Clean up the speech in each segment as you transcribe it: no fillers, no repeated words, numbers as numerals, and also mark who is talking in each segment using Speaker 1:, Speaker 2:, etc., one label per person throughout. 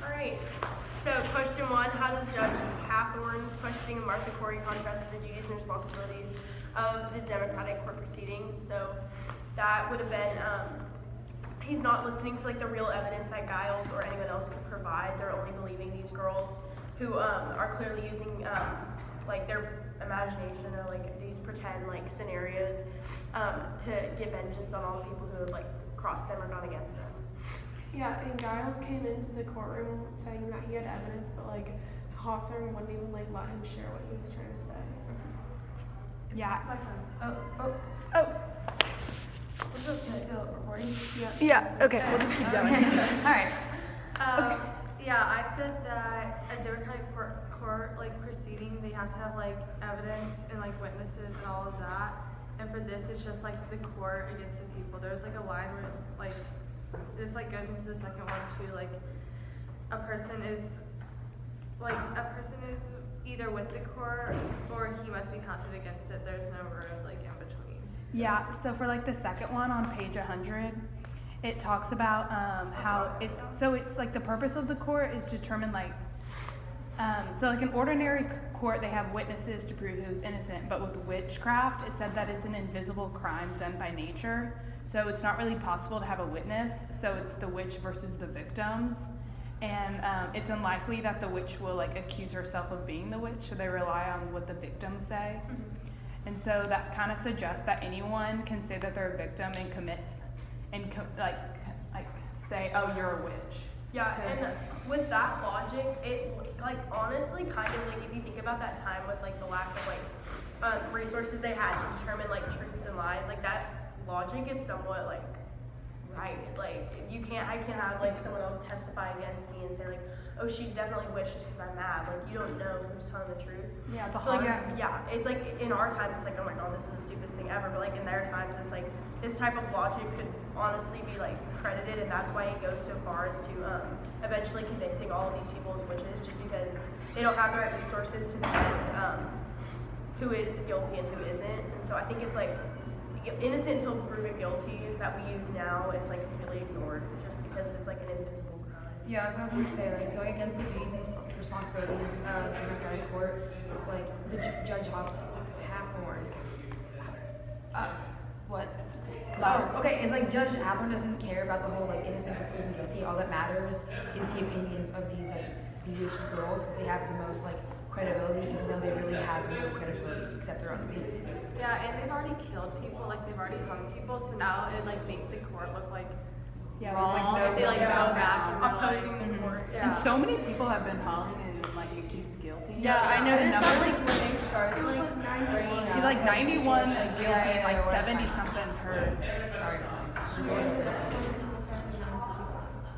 Speaker 1: Alright, so question 1, how does Judge Hathorne's questioning of Martha Corey contrast the duties and responsibilities of the Democratic court proceedings? So that would have been, he's not listening to like the real evidence that Giles or anyone else could provide. They're only believing these girls who are clearly using like their imagination or like these pretend like scenarios to get vengeance on all the people who have like crossed them or gone against them.
Speaker 2: Yeah, and Giles came into the courtroom saying that he had evidence, but like Hawthorne wouldn't even like let him share what he was trying to say.
Speaker 3: Yeah.
Speaker 4: Oh. Is this still recording?
Speaker 3: Yeah. Okay. We'll just keep going.
Speaker 4: All right.
Speaker 3: Okay.
Speaker 5: Yeah, I said that a Democratic court like proceeding, they have to have like evidence and like witnesses and all of that. And for this, it's just like the court against the people. There's like a line where like this like goes into the second one too. Like a person is either with the court or he must be counted against it. There's no road like in between.
Speaker 3: Yeah. So for like the second one on page 100. It talks about how it's like the purpose of the court is to determine like so like an ordinary court they have witnesses to prove who's innocent, but with witchcraft it said that it's an invisible crime done by nature, so it's not really possible to have a witness, so it's the witch versus the victims, and it's unlikely that the witch will like accuse herself of being the witch, so they rely on what the victims say. And so that kind of suggests that anyone can say that they're a victim and commits and like say, oh, you're a witch.
Speaker 1: Yeah, and with that logic, it like honestly kind of like if you think about that time with like the lack of like resources they had to determine like truths and lies, like that logic is somewhat like right. Like I can't have like someone else testify against me and say like, oh, she's definitely witch just because I'm mad. Like you don't know who's telling the truth.
Speaker 3: Yeah,
Speaker 1: so like yeah, it's like in our times it's like, oh my god, this is the stupidest thing ever. But like in their times it's like this type of logic could honestly be like credited, and that's why it goes so far as to eventually convicting all of these people as witches, just because they don't have the right resources to defend who is guilty and who isn't. And so I think it's like innocent until proven guilty that we use now is like completely ignored just because it's like an invisible crime.
Speaker 4: Yeah, that's what I was going to say. Like going against the duties and responsibilities of the Democratic court, it's like the Judge Hathorne. What? Oh, okay. It's like Judge Hathorne doesn't care about the whole like innocent to proven guilty. All that matters is the opinions of these like bewitched girls because they have the most like credibility, even though they really have no credibility except their own opinion.
Speaker 5: Yeah, and they've already killed people, like they've already hung people, so now it like make the court look like wrong.
Speaker 3: Like,
Speaker 5: they like go back and
Speaker 1: opposing the court.
Speaker 3: And so many people have been hung and like accused guilty.
Speaker 5: Yeah, I noticed that like when they started
Speaker 2: It was like 91.
Speaker 3: Like 91 guilty and like
Speaker 4: yeah,
Speaker 3: 70 something heard.
Speaker 4: Sorry.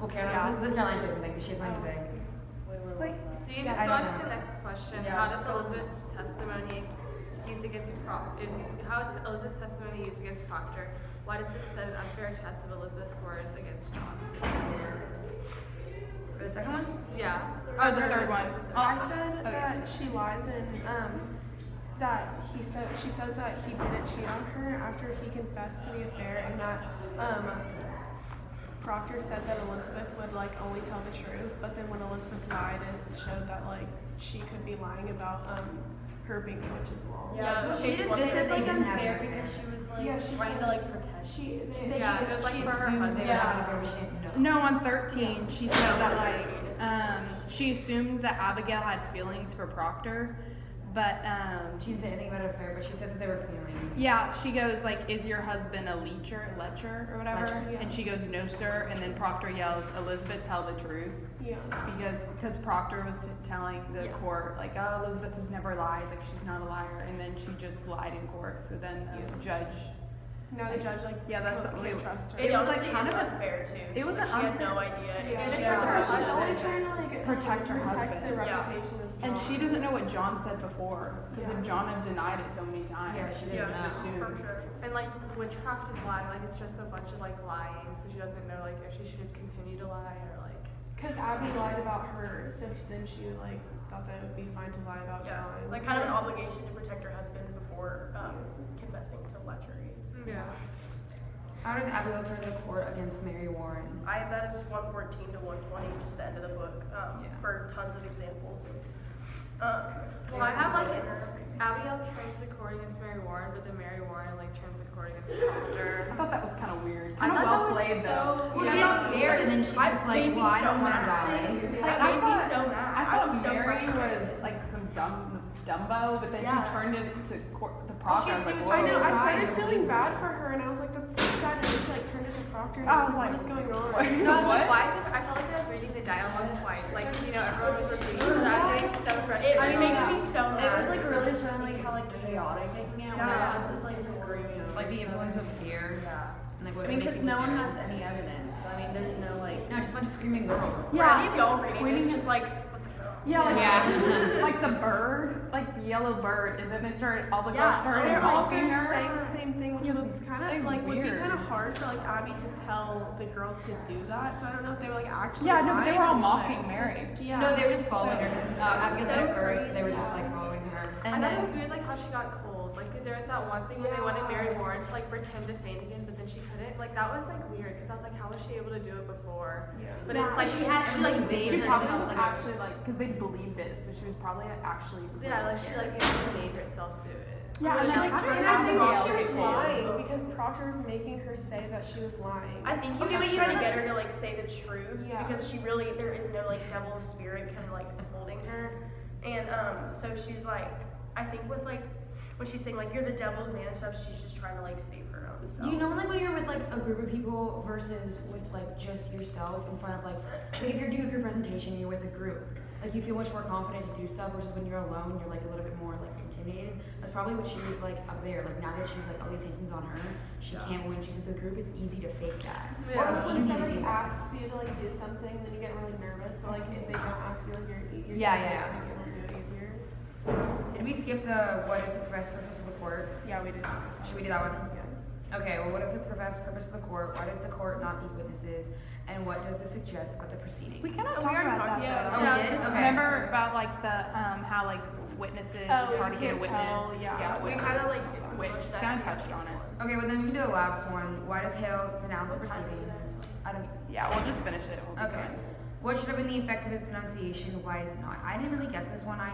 Speaker 4: Well, Caroline says something because she has something to say.
Speaker 2: Like,
Speaker 5: You can just go on to the next question. How does Elizabeth's testimony used against how is Elizabeth's testimony used against Proctor? Why does this set an unfair test of Elizabeth's words against John's?
Speaker 4: For the second one?
Speaker 5: Yeah.
Speaker 3: Oh, the third one.
Speaker 2: I said that she lies and that she says that he didn't cheat on her after he confessed to the affair, and that Proctor said that Elizabeth would like only tell the truth, but then when Elizabeth lied, it showed that like she could be lying about her being a witch as well.
Speaker 1: Yeah,
Speaker 4: well,
Speaker 1: she didn't
Speaker 4: this
Speaker 1: say
Speaker 4: is
Speaker 1: they
Speaker 4: like
Speaker 1: didn't
Speaker 4: unfair
Speaker 1: have
Speaker 4: because she was like
Speaker 2: Yeah, she
Speaker 4: trying
Speaker 2: said-
Speaker 4: to like protect.
Speaker 2: She
Speaker 4: She said
Speaker 5: Yeah, it was like
Speaker 4: she
Speaker 5: for her
Speaker 4: assumed
Speaker 5: husband.
Speaker 4: they were having an affair, but she didn't know.
Speaker 3: No, on 13, she said that like she assumed that Abigail had feelings for Proctor, but
Speaker 4: She didn't say anything about an affair, but she said that they were feelings.
Speaker 3: yeah, she goes like, "Is your husband a lecher or whatever?"
Speaker 4: Lecher,
Speaker 2: yeah.
Speaker 3: And she goes, "No, sir." And then Proctor yells, "Elizabeth, tell the truth,"
Speaker 2: Yeah.
Speaker 3: because Proctor was telling the court like, "Oh, Elizabeth has never lied, like she's not a liar," and then she just lied in court. So then the judge.
Speaker 2: Now the judge like
Speaker 3: Yeah, that's the
Speaker 2: can't
Speaker 3: only-
Speaker 2: trust her.
Speaker 3: It was like
Speaker 1: honestly
Speaker 3: kind
Speaker 1: is
Speaker 3: of
Speaker 1: unfair too.
Speaker 3: it was
Speaker 1: Like,
Speaker 3: an
Speaker 1: she had
Speaker 3: unfair-
Speaker 1: no idea.
Speaker 2: Yeah,
Speaker 1: and
Speaker 2: she's
Speaker 1: she was
Speaker 2: only trying to like
Speaker 3: protect her
Speaker 2: protect
Speaker 3: husband.
Speaker 2: the reputation of John.
Speaker 3: And she doesn't know what John said before, because if John had denied it so many times,
Speaker 4: Yeah, she
Speaker 3: just
Speaker 4: doesn't know.
Speaker 1: for
Speaker 3: assumes.
Speaker 1: sure.
Speaker 5: And like witchcraft is lying, like it's just a bunch of like lying, so she doesn't know like if she should continue to lie or like.
Speaker 2: Because Abby lied about her, so then she like thought that it would be fine to lie about
Speaker 1: Yeah,
Speaker 2: John.
Speaker 1: like kind of an obligation to protect her husband before confessing to lechery.
Speaker 5: Yeah.
Speaker 4: How does Abigail turn to court against Mary Warren?
Speaker 1: That is 114 to 120, just the end of the book. for tons of examples.
Speaker 5: Well, I have like Abigail turns the court against Mary Warren, but then Mary Warren like turns the court against Proctor.
Speaker 6: I thought that was kind of weird.
Speaker 5: I
Speaker 6: Kind of
Speaker 5: thought
Speaker 6: well
Speaker 5: that was
Speaker 6: played though.
Speaker 4: Well, she gets scared and then she's just like, well, I don't want to die.
Speaker 1: That made me so mad.
Speaker 3: I
Speaker 1: I
Speaker 3: thought
Speaker 1: was so
Speaker 3: Mary
Speaker 1: frustrated.
Speaker 3: was like some Dumbo, but then
Speaker 1: Yeah.
Speaker 3: she turned it to the
Speaker 4: Well,
Speaker 3: Proctor. I was
Speaker 4: she
Speaker 3: like,
Speaker 4: was-
Speaker 2: I know. I
Speaker 3: whoa.
Speaker 2: started feeling bad for her, and I was like, "That's so sad." And then she like turned it to Proctor, and
Speaker 3: I
Speaker 2: I
Speaker 3: was
Speaker 2: was like,
Speaker 3: like,
Speaker 2: "What is going on?"
Speaker 3: what?
Speaker 5: No, I was like,
Speaker 3: What?
Speaker 5: why is it? I felt like I was reading the dialogue twice. Like, you know, everyone was repeating. And I was getting so frustrated.
Speaker 1: It was making me so mad.
Speaker 7: It was like really showing like how like chaotic it can get when
Speaker 1: Yeah.
Speaker 7: I was just like screaming.
Speaker 4: Like the influence of fear.
Speaker 7: Yeah.
Speaker 4: And, like, what
Speaker 7: I mean,
Speaker 4: they're
Speaker 7: because
Speaker 4: making
Speaker 7: no one
Speaker 4: do.
Speaker 7: has any evidence. So, I mean, there's no like.
Speaker 4: No, just a bunch of screaming girls.
Speaker 1: Were any of y'all reading
Speaker 3: We
Speaker 1: this?
Speaker 3: didn't-
Speaker 1: Just like, what the hell?
Speaker 3: Yeah, like,
Speaker 4: Yeah.
Speaker 3: like the bird, like the yellow bird, and then they started, all the girls
Speaker 1: Yeah,
Speaker 3: started
Speaker 2: They're all
Speaker 3: mocking
Speaker 2: started
Speaker 3: her.
Speaker 2: saying the same thing, which
Speaker 3: It's
Speaker 2: was kind
Speaker 3: like
Speaker 2: of like would be
Speaker 3: weird.
Speaker 2: kind of hard for like Abby to tell the girls to do that. So I don't know if they were like actually.
Speaker 3: Yeah, no, but they
Speaker 2: lying
Speaker 3: were all
Speaker 2: or
Speaker 3: mocking
Speaker 2: what.
Speaker 3: Mary.
Speaker 2: Yeah.
Speaker 4: No, they were just following her. 'Cause, Abigail said
Speaker 1: so
Speaker 4: it first, so they were
Speaker 1: crazy.
Speaker 4: just like following her.
Speaker 5: I
Speaker 3: And
Speaker 5: thought it
Speaker 3: then,
Speaker 5: was weird, like how she got cold. Like there was that one thing when they wanted Mary Warren to like pretend to faint again, but then she couldn't. Like that was like weird because I was like, how was she able to do it before?
Speaker 2: Yeah.
Speaker 5: But
Speaker 4: Yeah,
Speaker 5: it's like
Speaker 4: she had
Speaker 5: she like
Speaker 4: everybody
Speaker 5: made
Speaker 3: she
Speaker 4: waiting
Speaker 3: probably
Speaker 4: herself,
Speaker 3: was
Speaker 4: like-
Speaker 3: actually like, because they believed it, so she was probably actually really
Speaker 5: yeah, like she
Speaker 3: scared.
Speaker 5: like made herself do it.
Speaker 3: Yeah,
Speaker 1: Or
Speaker 3: and
Speaker 1: she,
Speaker 3: then
Speaker 1: like,
Speaker 3: like,
Speaker 1: turned
Speaker 2: And
Speaker 1: it
Speaker 2: I
Speaker 1: on
Speaker 2: think
Speaker 1: the
Speaker 2: she was
Speaker 1: too.
Speaker 2: lying because Proctor was making her say that she was lying.
Speaker 1: I think he
Speaker 4: Okay,
Speaker 1: was
Speaker 4: but you
Speaker 1: trying to
Speaker 4: know
Speaker 1: get her to like say the truth
Speaker 2: Yeah.
Speaker 1: because she really there is no like devil spirit kind of like holding her, and so she's like I think with like when she's saying like you're the devil's man and stuff, she's just trying to like save her own self.
Speaker 4: Do you know like when you're with like a group of people versus with like just yourself in front of like if you're doing a group presentation, you're with a group. Like you feel much more confident to do stuff versus when you're alone, you're like a little bit more like intimidated. That's probably what she was like up there. Like now that she's like all the attention's on her, she can't when she's with the group. It's easy to fake that.
Speaker 5: Yeah.
Speaker 2: Or
Speaker 4: It's
Speaker 2: when
Speaker 4: easy to
Speaker 2: somebody
Speaker 4: do that.
Speaker 2: asks you to like do something, then you get really nervous. But like if they don't ask you, like you're
Speaker 4: Yeah,
Speaker 2: gonna
Speaker 4: yeah,
Speaker 2: be able to do it easier.
Speaker 4: Did we skip the what is the professed purpose of the court?
Speaker 2: Yeah, we did.
Speaker 4: Should we do that one?
Speaker 2: Yeah.
Speaker 4: Okay, well what is the professed purpose of the court? Why does the court not need witnesses? And what does it suggest about the proceedings?
Speaker 3: we kind of
Speaker 1: We
Speaker 3: talked
Speaker 1: already
Speaker 3: about that.
Speaker 1: talked about
Speaker 3: though.
Speaker 4: it. Oh, we did? Okay.
Speaker 3: Remember about like the how like witnesses,
Speaker 2: Oh,
Speaker 3: it's hard to
Speaker 2: you
Speaker 3: get a
Speaker 2: can't
Speaker 3: witness.
Speaker 2: tell, yeah.
Speaker 1: we kind of like
Speaker 3: Which
Speaker 1: pushed that
Speaker 3: kind of
Speaker 1: to
Speaker 3: touched on it.
Speaker 4: Okay, well then we can do the last one. Why does Hale denounce the proceedings? I don't
Speaker 3: Yeah, we'll just finish it. We'll be
Speaker 4: Okay.
Speaker 3: fine.
Speaker 4: What should have been the effect of his denunciation? Why is it not? I didn't really get this one. I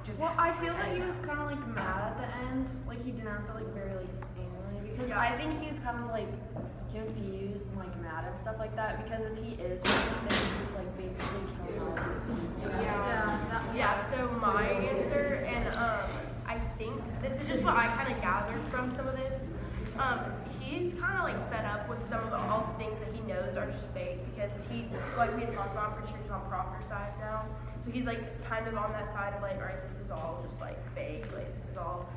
Speaker 4: just
Speaker 7: Well, I feel that he was kind of like mad at the end. Like he denounced it like very like angrily because
Speaker 1: Yeah.
Speaker 7: I think he's kind of like confused and like mad and stuff like that. Because if he is cheating, then he's like basically killing all of these people.
Speaker 1: Yeah, so my answer, and I think this is just what I kind of gathered from some of this. He's kind of like fed up with some of all the things that he knows are just fake because he, like we had talked about, I'm pretty sure he's on Proctor's side now. So he's like kind of on that side of like, all right, this is all just like fake, like this is all,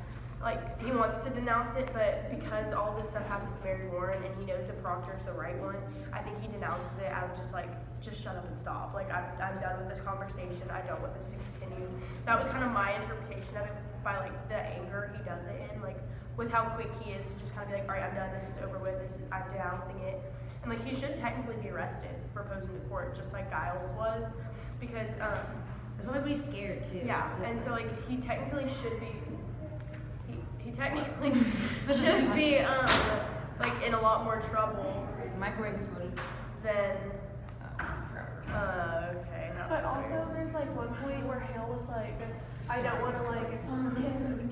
Speaker 1: like he wants to denounce it, but because all this stuff happens with Mary Warren and he knows that Proctor's the right one, I think he denounces it out of just like, just shut up and stop. Like I'm done with this conversation. I don't want this to continue. That was kind of my interpretation of it by like the anger he does it in, like with how quick he is to just kind of be like, all right, I'm done. This is over with. I'm denouncing it. And like he should technically be arrested for posing to court, just like Giles was, because
Speaker 4: it's probably scared too.
Speaker 1: yeah. And so like he technically should be. He technically should be like in a lot more trouble
Speaker 4: The microwave exploded.
Speaker 1: than.
Speaker 4: Forever.
Speaker 1: Okay. Not
Speaker 2: But also, there's like one point where Hale was like, I don't want to like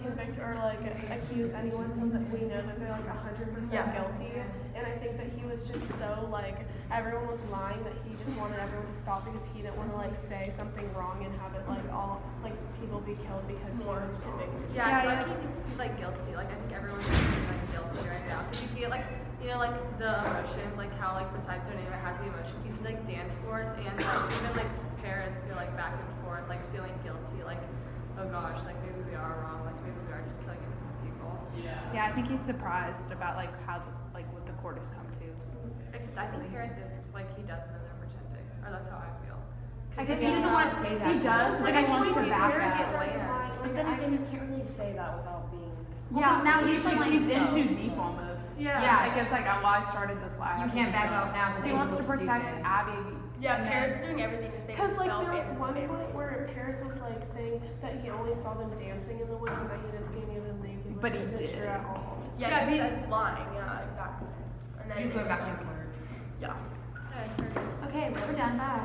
Speaker 2: convict or like accuse anyone so that we know that they're like 100%
Speaker 1: Yeah.
Speaker 2: guilty. And I think that he was just so like, everyone was lying that he just wanted everyone to stop because he didn't want to like say something wrong and have it like all like people be killed because he
Speaker 1: More
Speaker 2: was convicted.
Speaker 5: Yeah,
Speaker 3: Yeah,
Speaker 5: I feel
Speaker 3: yeah.
Speaker 5: like he thinks he's like guilty. Like I think everyone's like guilty right now. Cause you see it like you know like the emotions, like how like besides their name it has the emotions. You see like Danforth and even like Paris who are like back and forth, like feeling guilty, like oh gosh, like maybe we are wrong, like maybe we are just killing innocent people.
Speaker 3: Yeah, I think he's surprised about like how like what the court has come to.
Speaker 5: Except I think Paris is like he does know they're pretending, or that's how I feel.
Speaker 3: I
Speaker 4: He
Speaker 3: think
Speaker 4: doesn't want to say that.
Speaker 3: He does,
Speaker 5: Like,
Speaker 3: but he
Speaker 5: I
Speaker 3: wants
Speaker 5: think
Speaker 3: to
Speaker 5: it's
Speaker 3: back
Speaker 5: easier to
Speaker 3: that.
Speaker 5: get land.
Speaker 7: But then again, you can't really say that without being.
Speaker 4: Well,
Speaker 3: Yeah,
Speaker 4: 'cause now
Speaker 3: he's
Speaker 4: he's like
Speaker 3: in
Speaker 4: so-
Speaker 3: too deep almost.
Speaker 5: Yeah.
Speaker 4: Yeah.
Speaker 3: Like it's like well, I started this last.
Speaker 4: You can't back out now because
Speaker 3: He wants to protect Abby.
Speaker 1: Yeah,
Speaker 3: and
Speaker 1: Paris
Speaker 3: then-
Speaker 1: is doing everything to save
Speaker 2: Because like
Speaker 1: himself
Speaker 2: there
Speaker 1: and
Speaker 2: was
Speaker 1: his
Speaker 2: one
Speaker 1: family.
Speaker 2: point where Paris was like saying that he only saw them dancing in the woods and that he didn't see any of them naked.
Speaker 3: But he
Speaker 2: isn't
Speaker 3: did.
Speaker 2: true at all.
Speaker 1: Yeah,
Speaker 5: Yeah,
Speaker 1: so he's
Speaker 5: because-
Speaker 1: lying. Yeah, exactly. And then
Speaker 4: He's going back on his word.
Speaker 1: Yeah.
Speaker 5: Okay, Paris.
Speaker 4: Okay, we're done. Bye.